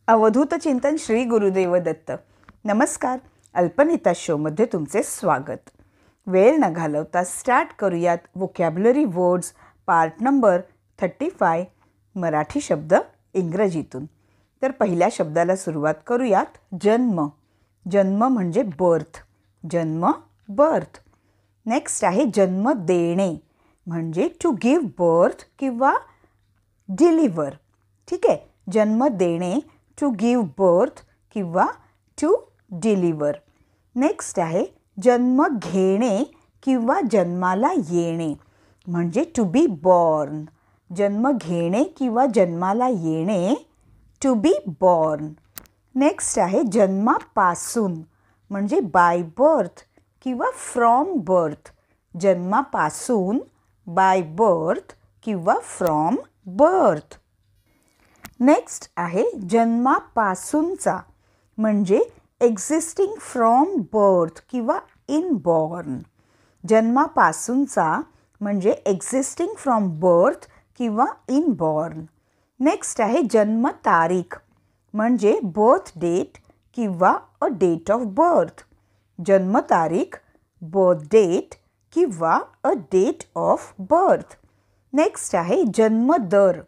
अवधूत चिंतन श्री गुरुदेव दत्त. नमस्कार. अल्पनेता शोमध्ये तुमचे स्वागत. वेळ न घालवता स्टार्ट करूयात vocabulary words part number 35 Marathi शब्द इंग्रजीतून. तर पहिल्या शब्दाला सुरुवात करूयात. जन्म. जन्म म्हणजे बर्थ. जन्म बर्थ. नेक्स्ट आहे जन्म देणे म्हणजे टू गिव्ह बर्थ किंवा डिलिव्हर. ठीक आहे. जन्म देणे टू गिव्ह बर्थ किंवा टू डिलिव्हर. नेक्स्ट आहे जन्म घेणे किंवा जन्माला येणे म्हणजे टू बी बॉर्न. जन्म घेणे किंवा जन्माला येणे टू बी बॉर्न. नेक्स्ट आहे जन्मापासून म्हणजे बाय बर्थ किंवा फ्रॉम बर्थ. जन्मापासून बाय बर्थ किंवा फ्रॉम बर्थ. नेक्स्ट आहे जन्मापासूनचा म्हणजे एक्झिस्टिंग फ्रॉम बर्थ किंवा इनबॉर्न. जन्मापासूनचा म्हणजे एक्झिस्टिंग फ्रॉम बर्थ किंवा इनबॉर्न. नेक्स्ट आहे जन्मतारीख म्हणजे बर्थ डेट किंवा अ डेट ऑफ बर्थ. जन्मतारीख, बर्थ डेट किंवा a date of birth. Next आहे जन्मदर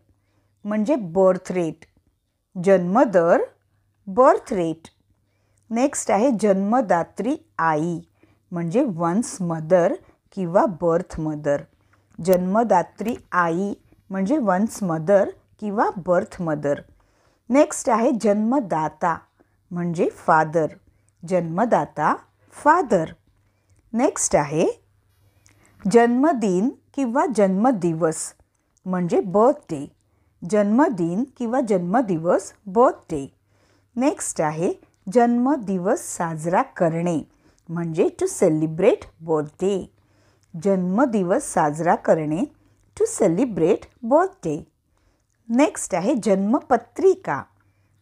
म्हणजे बर्थ रेट. जन्मदर, बर्थ रेट. नेक्स्ट आहे जन्मदात्री आई म्हणजे वन्स मदर किंवा बर्थ मदर. जन्मदात्री आई म्हणजे वन्स मदर किंवा बर्थ मदर. नेक्स्ट आहे जन्मदाता म्हणजे फादर. जन्मदाता, फादर. नेक्स्ट आहे जन्मदिन किंवा जन्मदिवस म्हणजे बर्थडे. जन्मदिन किंवा जन्मदिवस, बर्थडे. नेक्स्ट आहे जन्मदिवस साजरा करणे म्हणजे टू सेलिब्रेट बर्थडे. जन्मदिवस साजरा करणे टू सेलिब्रेट बर्थडे. नेक्स्ट आहे जन्मपत्रिका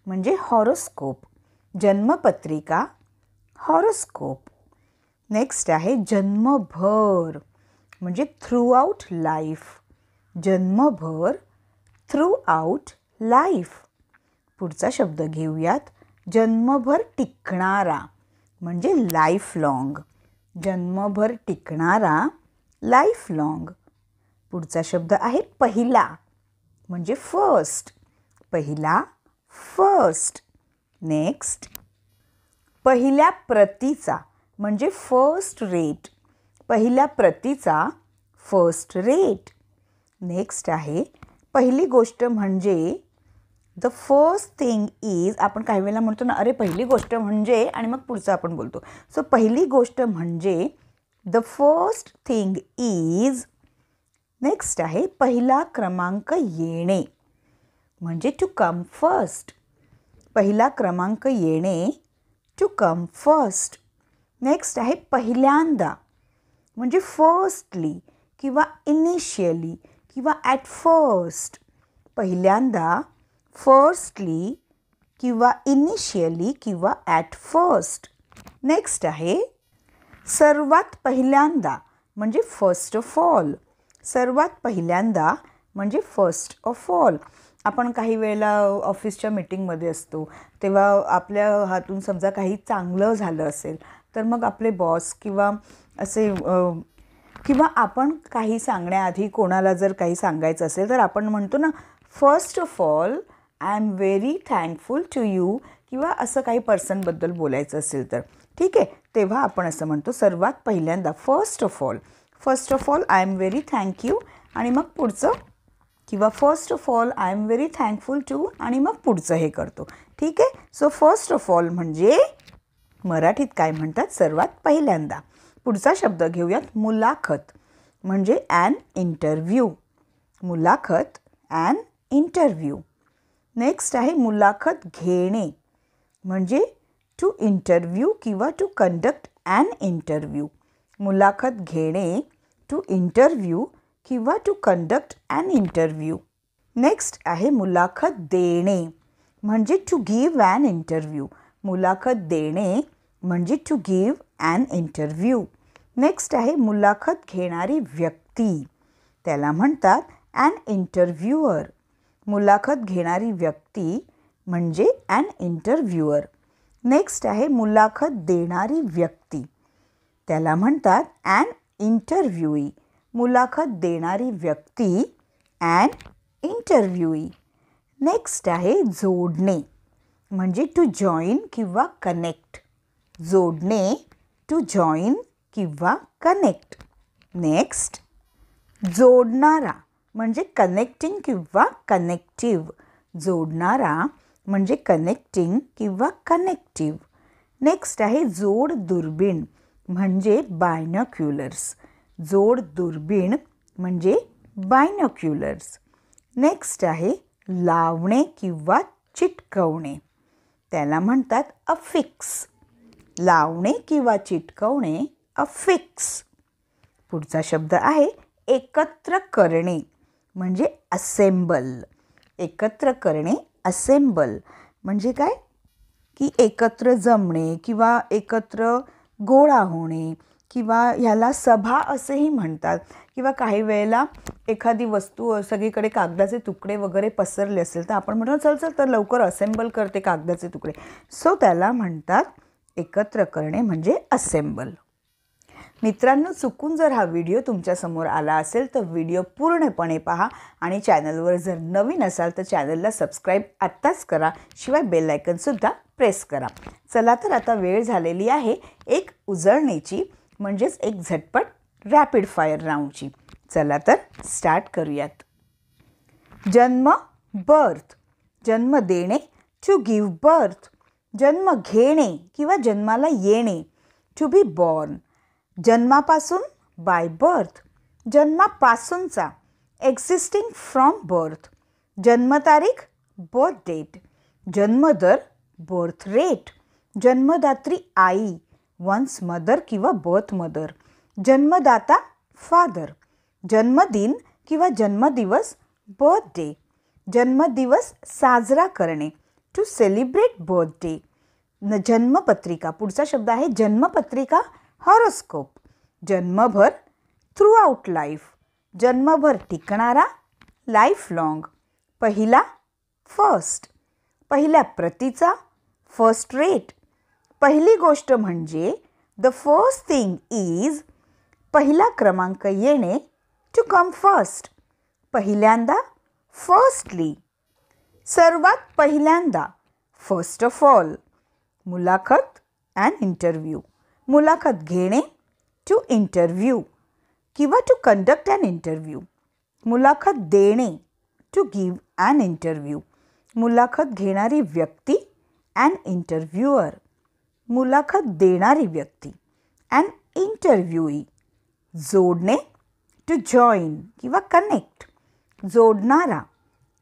म्हणजे हॉरोस्कोप. जन्मपत्रिका, हॉरोस्कोप. नेक्स्ट आहे जन्मभर म्हणजे थ्रू आउट लाईफ. जन्मभर, थ्रू आउट लाईफ. पुढचा शब्द घेऊयात. जन्मभर टिकणारा म्हणजे लाईफ लॉंग. जन्मभर टिकणारा, लाईफ लॉंग. पुढचा शब्द आहे पहिला म्हणजे फर्स्ट. पहिला, फर्स्ट. नेक्स्ट पहिल्या प्रतीचा म्हणजे फर्स्ट रेट. पहिल्या प्रतीचा, फर्स्ट रेट. नेक्स्ट आहे पहिली गोष्ट म्हणजे द फर्स्ट थिंग इज. आपण काही वेळेला म्हणतो ना, अरे पहिली गोष्ट म्हणजे, आणि मग पुढचं आपण बोलतो. सो पहिली गोष्ट म्हणजे the first thing is. Next आहे पहिला क्रमांक येणे म्हणजे टू कम फर्स्ट. पहिला क्रमांक येणे, टू कम फर्स्ट. नेक्स्ट आहे पहिल्यांदा म्हणजे फर्स्टली किंवा इनिशियली किंवा ॲट फर्स्ट. पहिल्यांदा, फर्स्टली किंवा इनिशियली किंवा ॲट फर्स्ट. नेक्स्ट आहे सर्वात पहिल्यांदा म्हणजे फर्स्ट ऑफ ऑल. सर्वात पहिल्यांदा म्हणजे फर्स्ट ऑफ ऑल. आपण काही वेळेला ऑफिसच्या मीटिंगमध्ये असतो तेव्हा आपल्या हातून समजा काही चांगलं झालं असेल तर मग आपले बॉस किंवा असे किंवा आपण काही सांगण्याआधी कोणाला जर काही सांगायचं असेल तर आपण म्हणतो ना, first of all I am very thankful to you, किंवा असं काही पर्सनबद्दल बोलायचं असेल तर. ठीक आहे. तेव्हा आपण असं म्हणतो सर्वात पहिल्यांदा, first of all. First of all I am very thank you आणि मग पुढचं, किंवा first of all I am very thankful to आणि मग पुढचं हे करतो. ठीक आहे. सो फर्स्ट ऑफ ऑल म्हणजे मराठीत काय म्हणतात, सर्वात पहिल्यांदा. पुढचा शब्द घेऊयात. मुलाखत म्हणजे ॲन इंटरव्ह्यू. मुलाखत, ॲन इंटरव्ह्यू. नेक्स्ट आहे मुलाखत घेणे म्हणजे टू इंटरव्ह्यू किंवा टू कंडक्ट ॲन इंटरव्ह्यू. मुलाखत घेणे, टू इंटरव्ह्यू किंवा to conduct an interview. Next आहे मुलाखत देणे म्हणजे टू गिव्ह ॲन इंटरव्ह्यू. मुलाखत देणे म्हणजे to give an interview. Next आहे मुलाखत घेणारी व्यक्ती. त्याला म्हणतात ॲन इंटरव्ह्यूअर. मुलाखत घेणारी व्यक्ती म्हणजे ॲन इंटरव्ह्युअर. नेक्स्ट आहे मुलाखत देणारी व्यक्ती. त्याला म्हणतात ॲन इंटरव्ह्यूई. मुलाखत देणारी व्यक्ती ॲन इंटरव्ह्यूई. नेक्स्ट आहे जोडणे म्हणजे टू जॉईन किंवा कनेक्ट. जोडणे टू जॉईन किंवा कनेक्ट. नेक्स्ट जोडणारा म्हणजे कनेक्टिंग किंवा कनेक्टिव्ह. जोडणारा म्हणजे कनेक्टिंग किंवा कनेक्टिव्ह. नेक्स्ट आहे जोड दुर्बीण म्हणजे बायनॉक्युलर्स. जोड दुर्बीण म्हणजे बायनॉक्युलर्स. नेक्स्ट आहे लावणे किंवा चिटकवणे. त्याला म्हणतात अफिक्स. लावणे किंवा चिटकवणे अफिक्स. पुढचा शब्द आहे एकत्र करणे म्हणजे असेंबल. एकत्र करणे असेंबल म्हणजे काय की एकत्र जमणे किंवा एकत्र गोळा होणे किंवा ह्याला सभा असेही म्हणतात. किंवा काही वेळेला एखादी वस्तू सगळीकडे कागदाचे तुकडे वगैरे पसरले असेल तर आपण म्हणतो चल चल तर लवकर असेंबल करते कागदाचे तुकडे. सो त्याला म्हणतात एकत्र करणे म्हणजे असेंबल. मित्रांनो, चुकून जर हा व्हिडिओ तुमच्यासमोर आला असेल तर व्हिडिओ पूर्णपणे पहा आणि चॅनलवर जर नवीन असाल तर चॅनलला सबस्क्राईब आत्ताच करा. शिवाय बेल आयकनसुद्धा प्रेस करा. चला तर आता वेळ झालेली आहे एक उजळणीची म्हणजेच एक झटपट रॅपिड फायर राऊंडची. चला तर स्टार्ट करूयात. जन्म बर्थ. जन्म देणे टू गिव्ह बर्थ. जन्म घेणे किंवा जन्माला येणे टू बी बॉर्न. जन्मापासून बाय बर्थ. जन्मापासूनचा एक्झिस्टिंग फ्रॉम बर्थ. जन्मतारीख बर्थ डेट. जन्मदर बर्थ रेट. जन्मदात्री आई वन्स मदर किंवा बर्थ मदर. जन्मदाता फादर. जन्मदिन किंवा जन्मदिवस बर्थ डे. जन्मदिवस साजरा करणे टू सेलिब्रेट बर्थ डे. जन्मपत्रिका. पुढचा शब्द आहे जन्मपत्रिका हॉरोस्कोप. जन्मभर थ्रू आउट लाईफ. जन्मभर टिकणारा लाईफ लाँग. पहिला फर्स्ट. पहिल्या प्रतीचा फर्स्ट रेट. पहिली गोष्ट म्हणजे द फर्स्ट थिंग इज. पहिला क्रमांक येणे टू कम फर्स्ट. पहिल्यांदा फर्स्टली. सर्वात पहिल्यांदा फर्स्ट ऑफ ऑल. मुलाखत अँड इंटरव्ह्यू. मुलाखत घेणे टू इंटरव्ह्यू किंवा टू कंडक्ट अन इंटरव्ह्यू. मुलाखत देणे टू गिव्ह अन इंटरव्ह्यू. मुलाखत घेणारी व्यक्ती अँड इंटरव्ह्युअर. मुलाखत देणारी व्यक्ती अँड इंटरव्ह्यूई. जोडणे टू जॉईन किंवा कनेक्ट. जोडणारा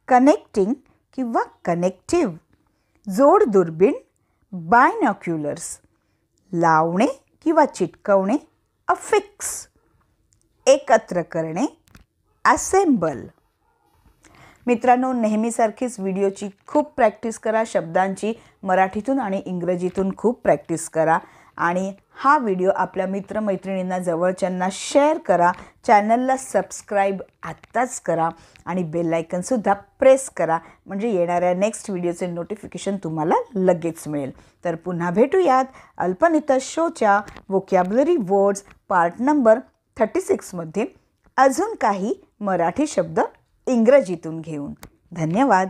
कनेक्टिंग किंवा कनेक्टिव्ह. जोड दुर्बीण बायनॉक्युलर्स. लावणे किंवा चिटकवणे अफिक्स. एकत्र करणे असेंबल. मित्रांनो, नेहमीसारखीच व्हिडिओची खूप प्रॅक्टिस करा. शब्दांची मराठीतून आणि इंग्रजीतून खूप प्रॅक्टिस करा आणि हा व्हिडिओ आपल्या मित्रमैत्रिणींना जवळच्यांना शेअर करा. चॅनलला सबस्क्राईब आत्ताच करा आणि बेल आयकनसुद्धा प्रेस करा म्हणजे येणाऱ्या नेक्स्ट व्हिडिओचे नोटिफिकेशन तुम्हाला लगेच मिळेल. तर पुन्हा भेटूयात अल्पनिता शोच्या वोकॅब्युलरी वर्ड्स पार्ट नंबर 36मध्ये अजून काही मराठी शब्द इंग्रजीतून घेऊन. धन्यवाद.